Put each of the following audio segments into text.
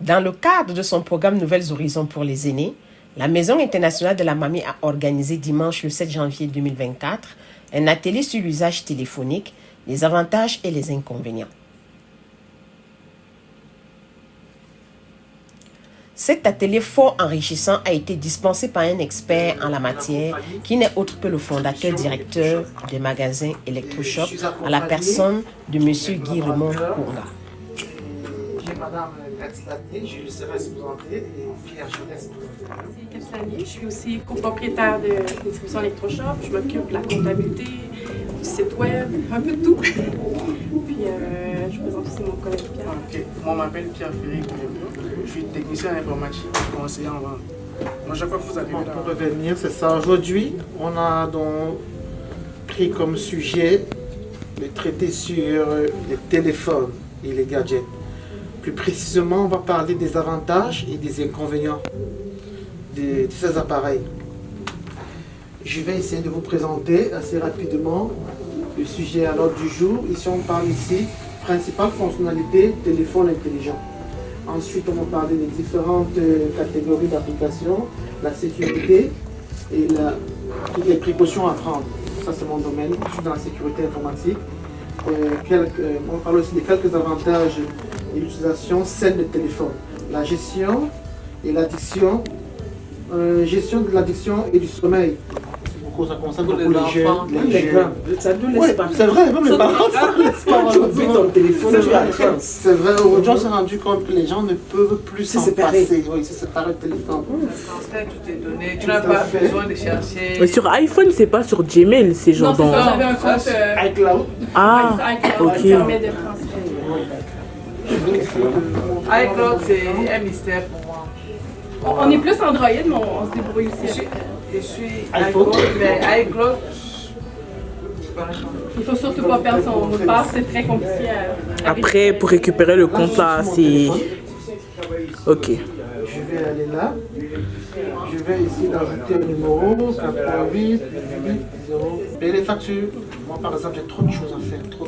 Dans le cadre de son programme Nouvelles Horizons pour les aînés, la Maison internationale de la mamie a organisé dimanche le 7 janvier 2024 un atelier sur l'usage téléphonique, les avantages et les inconvénients. Cet atelier fort enrichissant a été dispensé par un expert en la matière qui n'est autre que le fondateur-directeur des magasins Electroshop à la personne de M. Guy Raymond Kourga. J'ai Madame Cathy Lanier, je laisserai se présenter, et Pierre Jeunesse. C'est Cathy Lanier, je suis aussi copropriétaire de distribution Electroshop. Je m'occupe de la comptabilité, du site web, un peu de tout. Puis je présente aussi mon collègue Pierre. Ok, moi je m'appelle Pierre-Frédéric Guérévaux, je suis technicien informatique, conseiller en vente. Moi, chaque fois que vous arrivez là... Pour revenir, c'est ça. Aujourd'hui, on a donc pris comme sujet de traiter sur les téléphones et les gadgets. Plus précisément, on va parler des avantages et des inconvénients de ces appareils. Je vais essayer de vous présenter assez rapidement le sujet à l'ordre du jour. Ici, on parle ici, principale fonctionnalité, téléphone intelligent. Ensuite, on va parler des différentes catégories d'applications, la sécurité et toutes les précautions à prendre. Ça, c'est mon domaine, je suis dans la sécurité informatique. On parle aussi de quelques avantages de l'utilisation saine de téléphone. La gestion et l'addiction, gestion de l'addiction et du sommeil. Ça concerne beaucoup les jeunes. Ça nous laisse pas. C'est vrai, même les parents. C'est vrai, aujourd'hui on s'est rendu compte que les gens ne peuvent plus s'en passer. Oui, se séparer le téléphone. Transfert toutes tes données, tu n'as pas besoin de chercher. Mais sur iPhone, c'est pas sur Gmail, c'est genre non, c'est ça, j'avais un compte iCloud. Ah, iCloud qui permet de transférer. iCloud, c'est un mystère pour moi. On est plus Android, mais on se débrouille aussi. Je suis iPhone, mais iCloud, il faut surtout pas perdre son mot de passe, c'est très compliqué à après, pour récupérer le compte là, c'est... Ok. Je vais aller là. Je vais ici ajouter un numéro 88 0. Payer les factures. Moi, par exemple, j'ai trop de choses à faire. Trop.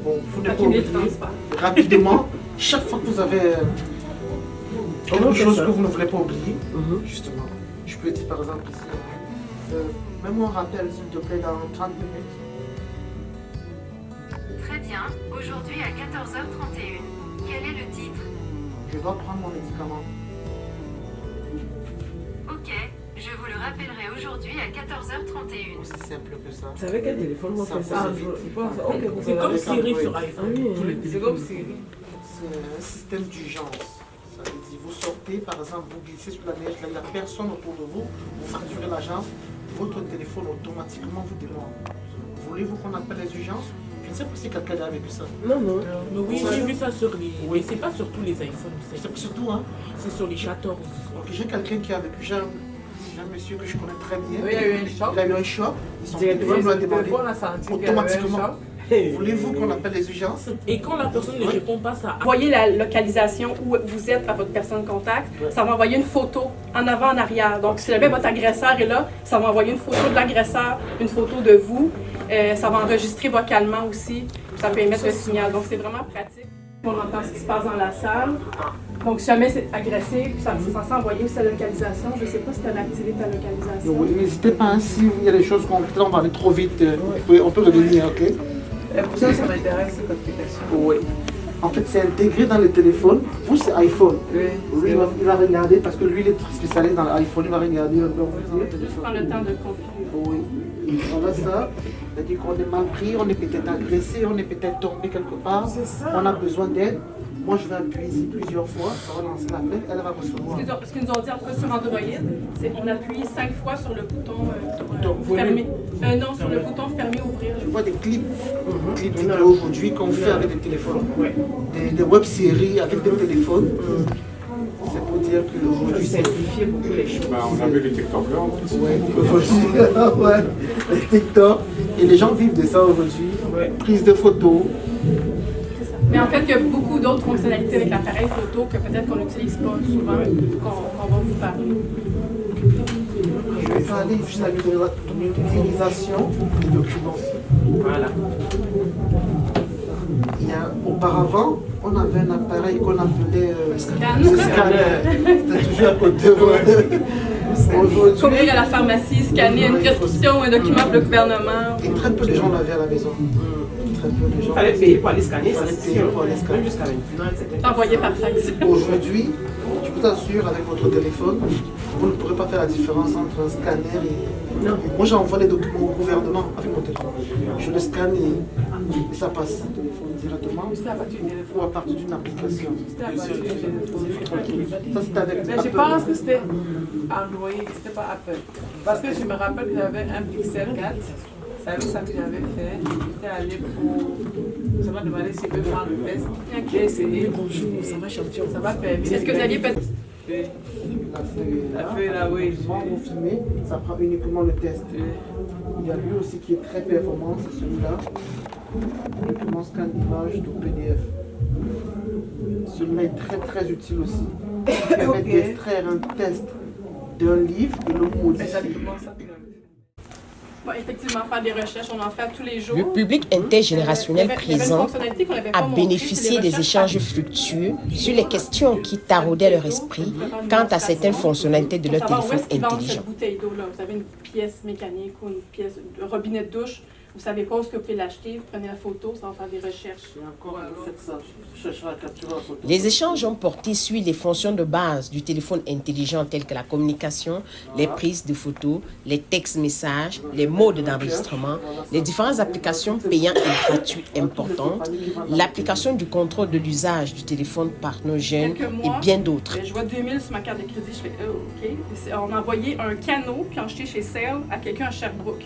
Bon, vous ne pouvez pas oublier rapidement, chaque fois que vous avez quelque chose que vous ne voulez pas oublier, justement. Je peux dire par exemple ici, mets-moi un rappel s'il te plaît dans 30 minutes. Très bien, aujourd'hui à 14h31. Quel est le titre? Je dois prendre mon médicament. Ok, je vous le rappellerai aujourd'hui à 14h31. Aussi simple que ça. Vous savez quel téléphone moi fait ça? C'est comme Siri sur iPhone. c'est comme Siri. C'est un système d'urgence. Ça veut dire, vous sortez, par exemple, vous glissez sur la neige, là, il n'y a personne autour de vous, vous facturez l'argent, votre téléphone automatiquement vous demande. Voulez-vous qu'on appelle les urgences? Je ne sais pas si quelqu'un a vécu ça. Non. Mais oui, j'ai vu ça sur les... Mais c'est pas sur tous les iPhones. C'est surtout, hein. C'est sur les 14. Donc j'ai quelqu'un qui a vécu, j'ai un monsieur que je connais très bien. Oui, il y a eu un choc. Il a eu un choc, son téléphone lui a demandé On a senti qu'il y avait un automatiquement. choc. Voulez-vous qu'on appelle les urgences? Et quand la personne ne répond pas, ça... Voyez la localisation où vous êtes à votre personne contact, ça va envoyer une photo en avant, en arrière. Donc, si jamais votre agresseur est là, ça va envoyer une photo de l'agresseur, une photo de vous. Ça va enregistrer vocalement aussi. Ça peut émettre le signal. Donc, c'est vraiment pratique. On entend ce qui se passe dans la salle. Donc, si jamais c'est agressé, c'est censé envoyer sa localisation. Je ne sais pas si tu as activé ta localisation. Oui, n'hésitez pas, hein, s'il y a des choses qu'on peut-être on va aller trop vite, on peut revenir, ok? Et pour ça m'intéresse cette application. Oui. En fait, c'est intégré dans le téléphone. Vous, c'est iPhone. Oui. Lui, il va regarder, parce que lui, il est très spécialisé dans l'iPhone, il va regarder un peu le Juste téléphone. prendre le temps de configurer. Oui. On a ça, c'est-à-dire qu'on est mal pris, on est peut-être agressé, on est peut-être tombé quelque part. On a besoin d'aide. Moi, je vais appuyer ici plusieurs fois, ça va lancer l'appel, elle va recevoir. Ce qu'ils nous ont dit en tout cas sur Android, c'est qu'on appuie 5 fois sur le bouton Donc, fermer. Non, sur le bouton fermer ouvrir. Je vois des clips, clips vidéo aujourd'hui qu'on fait avec des téléphones, des web-séries avec des téléphones. C'est pour dire qu'aujourd'hui, c'est simplifié beaucoup les choses. On a vu les TikTokers en plus. ouais, les TikTok. Et les gens vivent de ça aujourd'hui. Prise de photos. Mais en fait, il y a beaucoup d'autres fonctionnalités avec l'appareil photo que peut-être qu'on n'utilise pas souvent, qu'on va vous parler. Je vais aller juste à l'utilisation des documents. Voilà. Auparavant, on avait un appareil qu'on appelait scanner. C'était toujours à côté de moi. Aujourd'hui, Courir à la pharmacie, scanner une prescription, un document pour le gouvernement. Et très peu de gens l'avaient à la maison. Très peu de gens. Il fallait payer pour aller scanner, ça c'est sûr. même jusqu'à maintenant, etc. Envoyé par fax. Aujourd'hui, je vous assure, avec votre téléphone, vous ne pourrez pas faire la différence entre un scanner et... Non. Moi, j'envoie les documents au gouvernement avec mon téléphone. Je le scanne et ça passe au téléphone directement ou à partir d'une application. Ça, c'était avec Mais je pense que c'était Android, c'était pas Apple. Parce que je me rappelle que j'avais un Pixel 4. C'est ça que j'avais fait. J'étais allé pour. Ça m'a demandé si je peux faire le test. J'ai essayé. Bonjour, ça va champion. Ça m'a permis. Est-ce que vous aviez peut-être. La feuille là, oui. Vous filmez, ça prend uniquement le test. Il y a lui aussi qui est très performant, c'est celui-là. Document scan d'image de PDF. Celui-là est très très utile aussi. Il permet d'extraire un test d'un livre et le modifier. Bon, effectivement, faire des recherches, on en fait tous les jours. Le public intergénérationnel Il y avait une présent fonctionnalité qu'on n'avait pas a montrée, bénéficié c'est les des recherches échanges fructueux sur les questions qui taraudaient leur esprit quant à certaines fonctionnalités de leur pour savoir où téléphone est-ce qu'ils vendent intelligent. cette bouteille d'eau-là. Vous avez une pièce mécanique ou une pièce de robinet de douche. Vous savez pas où est-ce que vous pouvez l'acheter. Vous prenez la photo, ça va faire des recherches. Et encore ça, je chercherai à capturer la photo. Les échanges ont porté sur les fonctions de base du téléphone intelligent telles que la communication, les prises de photos, les textes-messages, les modes d'enregistrement, les différentes applications payantes et gratuites importantes, l'application du contrôle de l'usage du téléphone par nos jeunes et bien d'autres. Je vois 2000 sur ma carte de crédit, je fais OK. On a envoyé un canot puis acheté chez Sale à quelqu'un à Sherbrooke.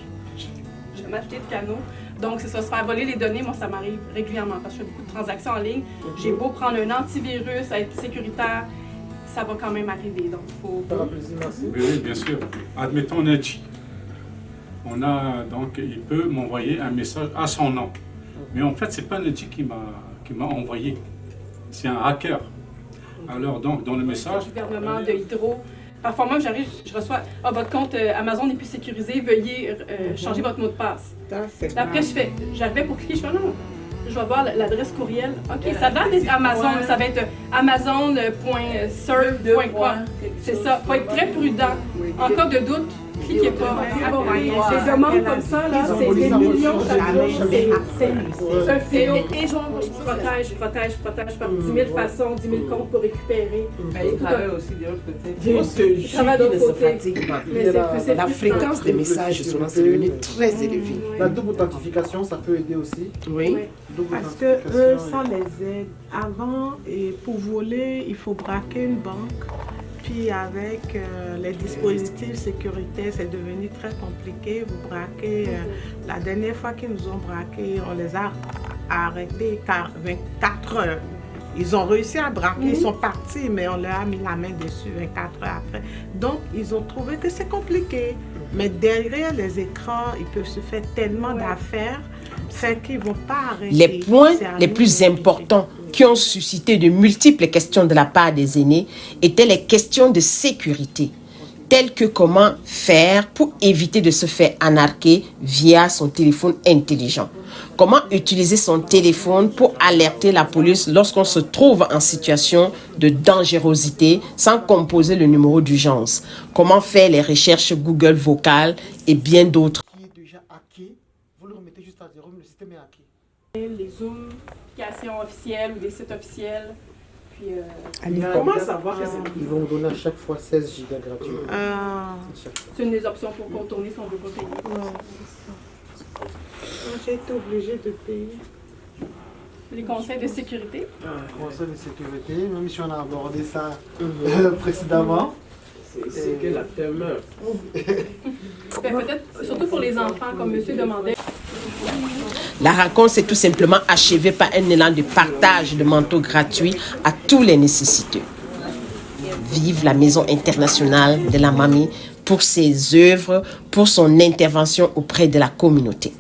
Je vais m'acheter de canot. Donc, c'est ça, se faire voler les données, moi, ça m'arrive régulièrement parce que je fais beaucoup de transactions en ligne. J'ai beau prendre un antivirus, être sécuritaire, ça va quand même arriver. Donc, il faut. Ça fera plaisir, merci. Oui, bien sûr. Admettons Nedji. Donc, il peut m'envoyer un message à son nom. Mais en fait, c'est pas Nedji qui m'a envoyé. C'est un hacker. Alors, donc, dans le message. Le gouvernement de Hydro. Parfois, moi, j'arrive, je reçois votre compte Amazon n'est plus sécurisé, veuillez changer votre mot de passe. Après, j'arrivais pour cliquer, je fais non. Je vais voir l'adresse courriel. OK, ça doit être Amazon, mais ça va être amazon.serve.com. C'est ça. Il faut être très prudent. En cas de doute, cliquez pas. Ces demandes comme ça, là, c'est des millions chaque jour. C'est un fléau. Et je protège par 10 000 façons, 10 000 comptes pour récupérer. Mais il travaille aussi de l'autre côté. Il travaille de l'autre côté. La fréquence des messages souvent c'est devenu très élevée. La double authentification, ça peut aider aussi. Oui. Parce que eux, ça les aide. Avant, et pour voler, il faut braquer une banque. Puis avec les dispositifs sécuritaires, c'est devenu très compliqué. Vous braquez, la dernière fois qu'ils nous ont braqués, on les a arrêtés 24 heures. Ils ont réussi à braquer, ils sont partis, mais on leur a mis la main dessus 24 heures après. Donc, ils ont trouvé que c'est compliqué. Mais derrière les écrans, ils peuvent se faire tellement d'affaires, c'est qu'ils ne vont pas arrêter. Les points les plus importants qui ont suscité de multiples questions de la part des aînés étaient les questions de sécurité, telles que comment faire pour éviter de se faire arnaquer via son téléphone intelligent. Comment utiliser son téléphone pour alerter la police lorsqu'on se trouve en situation de dangerosité sans composer le numéro d'urgence. Comment faire les recherches Google vocales et bien d'autres. Qui est déjà hacké, vous le remettez juste à zéro, mais le système est hacké. Les Zoom, applications officielles ou des sites officiels. Puis, Comment savoir que c'est Ils vont vous donner à chaque fois 16 gigas gratuits. c'est une des options pour contourner si on ne veut pas payer. J'ai été obligée de payer. Les conseils de sécurité. Conseil de sécurité, même si on a abordé ça précédemment. C'est que l'acteur meurt. Peut-être, surtout pour les enfants, comme monsieur demandait. La rencontre s'est tout simplement achevée par un élan de partage de manteaux gratuits à tous les nécessiteux. Vive la Maison internationale de la Mamie pour ses œuvres, pour son intervention auprès de la communauté.